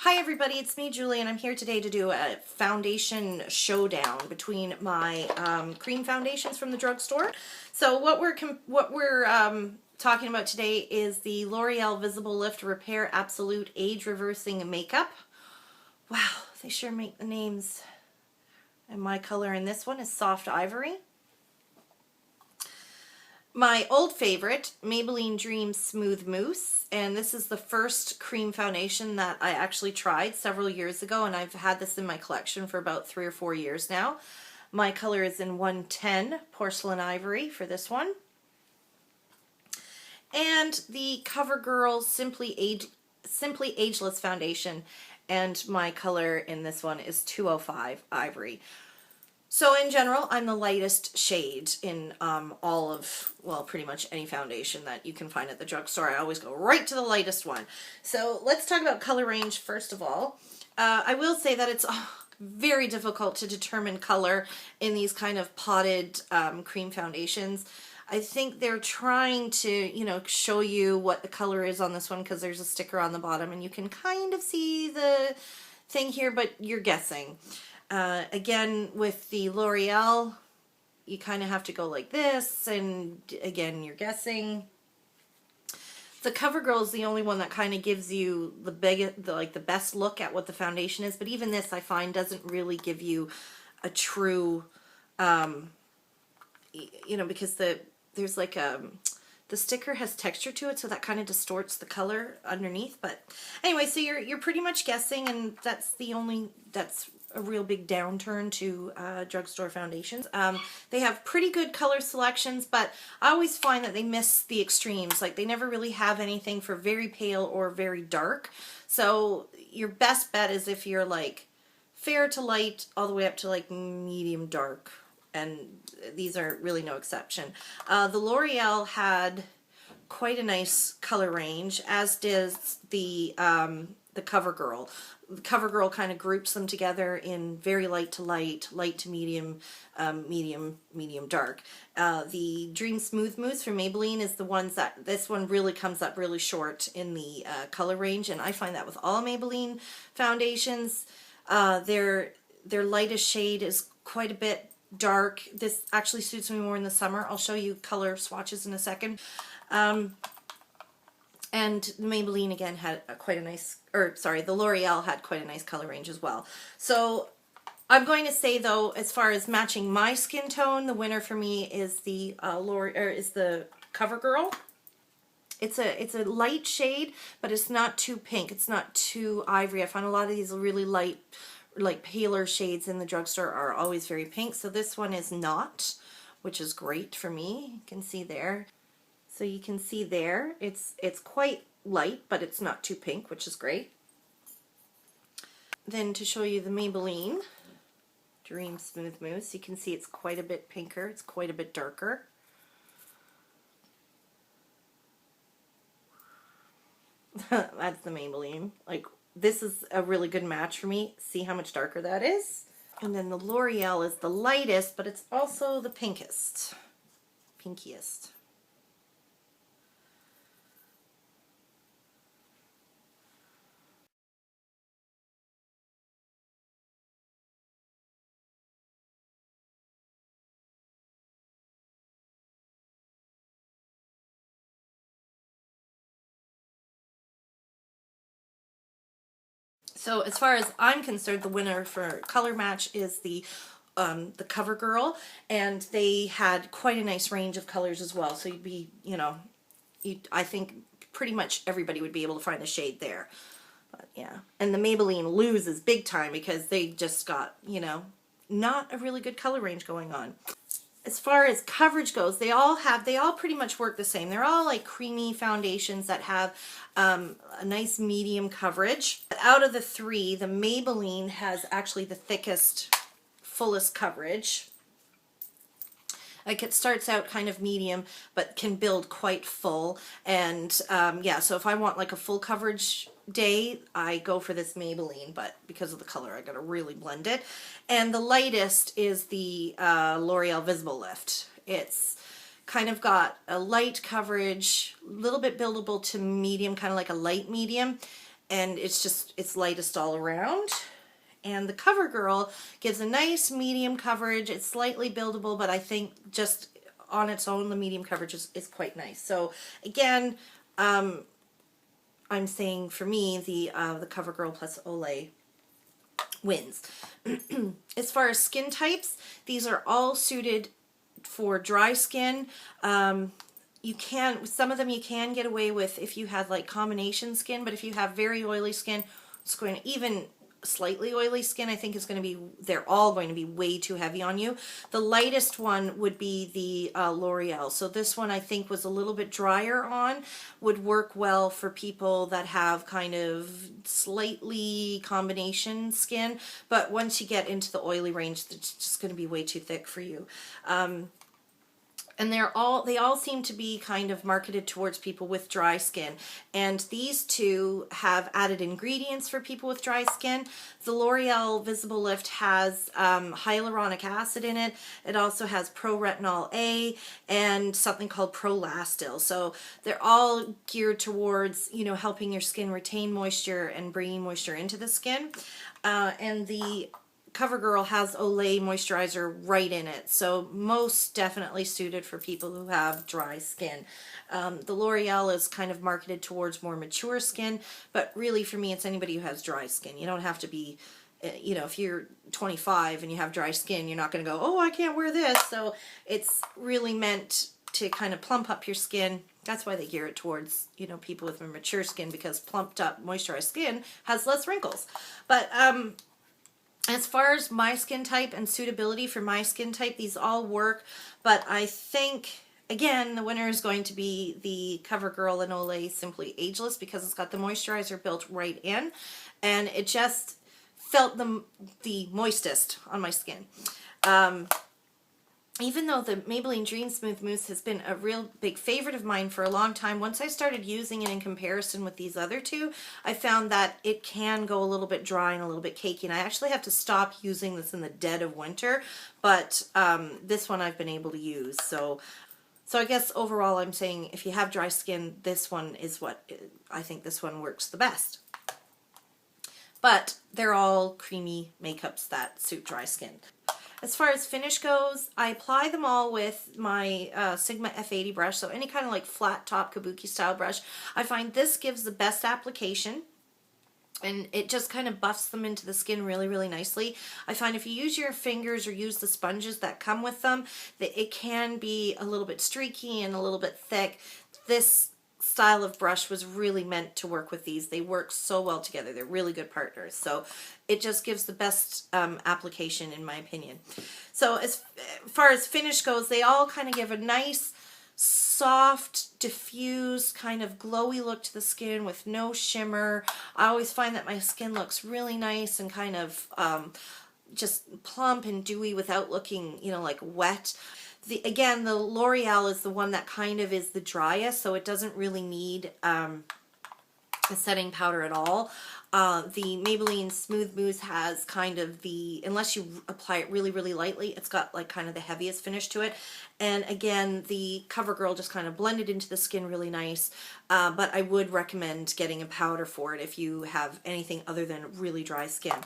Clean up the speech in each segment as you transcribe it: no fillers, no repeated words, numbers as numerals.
Hi everybody, it's me Julie and I'm here today to do a foundation showdown between my cream foundations from the drugstore. So what we're talking about today is the L'Oreal Visible Lift Repair Absolute Age Reversing Makeup. Wow, they sure make the names. And my color in this one is Soft Ivory. My old favorite, Maybelline Dream Smooth Mousse, and this is the first cream foundation that I actually tried several years ago, and I've had this in my collection for about 3 or 4 years now. My color is in 110 Porcelain Ivory for this one. And the Covergirl Simply Ageless foundation, and my color in this one is 205 Ivory. So in general, I'm the lightest shade in all of, well, pretty much any foundation that you can find at the drugstore. I always go right to the lightest one. So let's talk about color range first of all. I will say that it's very difficult to determine color in these kind of potted cream foundations. I think they're trying to, show you what the color is on this one because there's a sticker on the bottom and you can kind of see the thing here, but you're guessing. Again, with the L'Oreal, you kind of have to go like this, and again, you're guessing. The Covergirl is the only one that kind of gives you the best look at what the foundation is, but even this I find doesn't really give you a true, because there's like the sticker has texture to it, so that kind of distorts the color underneath. But anyway, so you're pretty much guessing, and that's a real big downturn to drugstore foundations. They have pretty good color selections, but I always find that they miss the extremes. Like, they never really have anything for very pale or very dark. So your best bet is if you're like fair to light all the way up to like medium dark, and these are really no exception. The L'Oreal had quite a nice color range, as does the Covergirl. The Covergirl kind of groups them together in very light to light, light to medium, medium dark. The Dream Smooth Mousse from Maybelline is the ones that, this one really comes up really short in the color range, and I find that with all Maybelline foundations. Their lightest shade is quite a bit dark. This actually suits me more in the summer. I'll show you color swatches in a second. And Maybelline again had quite a nice, the L'Oreal had quite a nice color range as well. So I'm going to say though, as far as matching my skin tone, the winner for me is the the Covergirl. It's a light shade, but it's not too pink. It's not too ivory. I find a lot of these really light, like paler shades in the drugstore are always very pink. So this one is not, which is great for me. You can see there. So you can see there, it's quite light, but it's not too pink, which is great. Then to show you the Maybelline Dream Smooth Mousse, you can see it's quite a bit pinker, it's quite a bit darker. That's the Maybelline. Like, this is a really good match for me. See how much darker that is? And then the L'Oreal is the lightest, but it's also the pinkiest. So as far as I'm concerned, the winner for color match is the Covergirl, and they had quite a nice range of colors as well. So you'd be, I think pretty much everybody would be able to find a shade there. But yeah, and the Maybelline loses big time because they just got, not a really good color range going on. As far as coverage goes, they all pretty much work the same. They're all like creamy foundations that have a nice medium coverage. Out of the three, the Maybelline has actually the thickest, fullest coverage. Like, it starts out kind of medium, but can build quite full. And yeah, so if I want like a full coverage day, I go for this Maybelline, but because of the color, I gotta really blend it. And the lightest is the L'Oreal Visible Lift. It's kind of got a light coverage, a little bit buildable to medium, kind of like a light medium. and it's lightest all around. And the Covergirl gives a nice medium coverage. It's slightly buildable, but I think just on its own, the medium coverage is quite nice. So again, I'm saying for me, the Covergirl plus Olay wins. As far as skin types, these are all suited for dry skin. Some of them you can get away with if you had like combination skin, but if you have very oily skin, it's going to, even slightly oily skin, I think is going to be, they're all going to be way too heavy on you. The lightest one would be the L'Oreal. So this one I think was a little bit drier on, would work well for people that have kind of slightly combination skin, but once you get into the oily range, it's just going to be way too thick for you. And they all seem to be kind of marketed towards people with dry skin. And these two have added ingredients for people with dry skin. The L'Oreal Visible Lift has hyaluronic acid in it. It also has Pro-Retinol A and something called Pro-Lastil. So they're all geared towards, you know, helping your skin retain moisture and bringing moisture into the skin. And the Covergirl has Olay moisturizer right in it, so most definitely suited for people who have dry skin. The L'Oreal is kind of marketed towards more mature skin, but really for me it's anybody who has dry skin. You don't have to be, you know, if you're 25 and you have dry skin, you're not going to go, oh, I can't wear this. So it's really meant to kind of plump up your skin. That's why they gear it towards, you know, people with mature skin, because plumped up moisturized skin has less wrinkles. But as far as my skin type and suitability for my skin type, these all work, but I think, again, the winner is going to be the Covergirl and Olay Simply Ageless, because it's got the moisturizer built right in, and it just felt the moistest on my skin. Even though the Maybelline Dream Smooth Mousse has been a real big favorite of mine for a long time, once I started using it in comparison with these other two, I found that it can go a little bit dry and a little bit cakey, and I actually have to stop using this in the dead of winter, but this one I've been able to use. So I guess overall I'm saying if you have dry skin, this one is what, I think this one works the best. But they're all creamy makeups that suit dry skin. As far as finish goes, I apply them all with my Sigma F80 brush, so any kind of like flat top kabuki style brush. I find this gives the best application, and it just kind of buffs them into the skin really, really nicely. I find if you use your fingers or use the sponges that come with them, that it can be a little bit streaky and a little bit thick. This style of brush was really meant to work with these. They work so well together. They're really good partners. So it just gives the best application in my opinion. So as far as finish goes, they all kind of give a nice, soft, diffused, kind of glowy look to the skin with no shimmer. I always find that my skin looks really nice and kind of just plump and dewy without looking, you know, like wet. Again, the L'Oreal is the one that kind of is the driest, so it doesn't really need a setting powder at all. The Maybelline Smooth Mousse has kind of the, unless you apply it really, really lightly, it's got like kind of the heaviest finish to it. And again, the Covergirl just kind of blended into the skin really nice, but I would recommend getting a powder for it if you have anything other than really dry skin.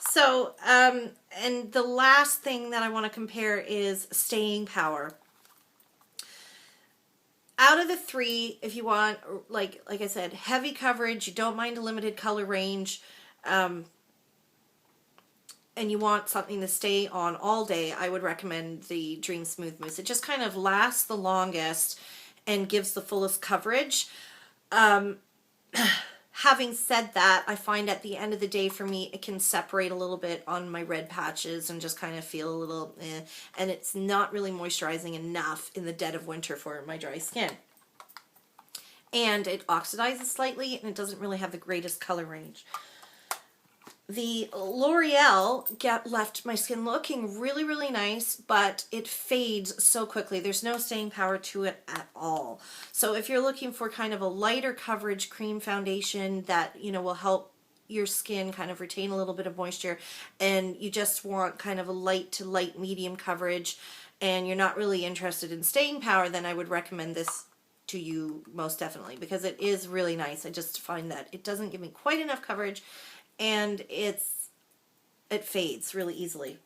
So, and the last thing that I want to compare is staying power. Out of the three, if you want, like I said, heavy coverage, you don't mind a limited color range, and you want something to stay on all day, I would recommend the Dream Smooth Mousse. It just kind of lasts the longest and gives the fullest coverage. Having said that, I find at the end of the day for me, it can separate a little bit on my red patches and just kind of feel a little and it's not really moisturizing enough in the dead of winter for my dry skin. And it oxidizes slightly, and it doesn't really have the greatest color range. The L'Oreal left my skin looking really, really nice, but it fades so quickly. There's no staying power to it at all. So if you're looking for kind of a lighter coverage cream foundation that, you know, will help your skin kind of retain a little bit of moisture, and you just want kind of a light to light medium coverage, and you're not really interested in staying power, then I would recommend this to you most definitely, because it is really nice. I just find that it doesn't give me quite enough coverage, and it fades really easily.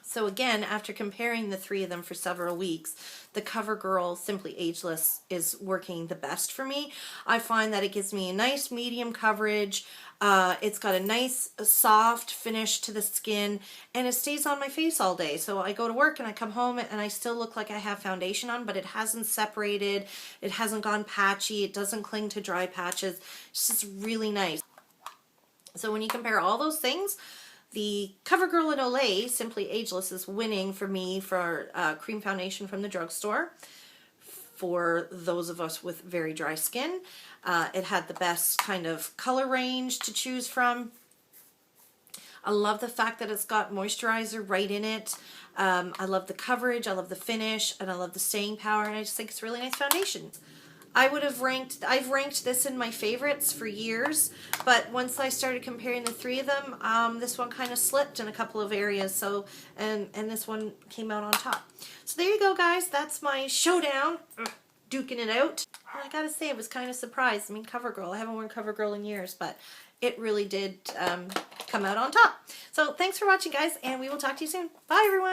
So again, after comparing the three of them for several weeks, the Covergirl Simply Ageless is working the best for me. I find that it gives me a nice medium coverage. It's got a nice soft finish to the skin, and it stays on my face all day. So I go to work and I come home and I still look like I have foundation on, but it hasn't separated. It hasn't gone patchy. It doesn't cling to dry patches. It's just really nice. So when you compare all those things, the Covergirl in Olay Simply Ageless is winning for me for cream foundation from the drugstore. For those of us with very dry skin, it had the best kind of color range to choose from. I love the fact that it's got moisturizer right in it. I love the coverage, I love the finish, and I love the staying power, and I just think it's a really nice foundation. I've ranked this in my favorites for years, but once I started comparing the three of them, this one kind of slipped in a couple of areas, so, and this one came out on top. So there you go, guys. That's my showdown, duking it out. And I gotta say, I was kind of surprised. I mean, Covergirl, I haven't worn Covergirl in years, but it really did come out on top. So thanks for watching, guys, and we will talk to you soon. Bye, everyone.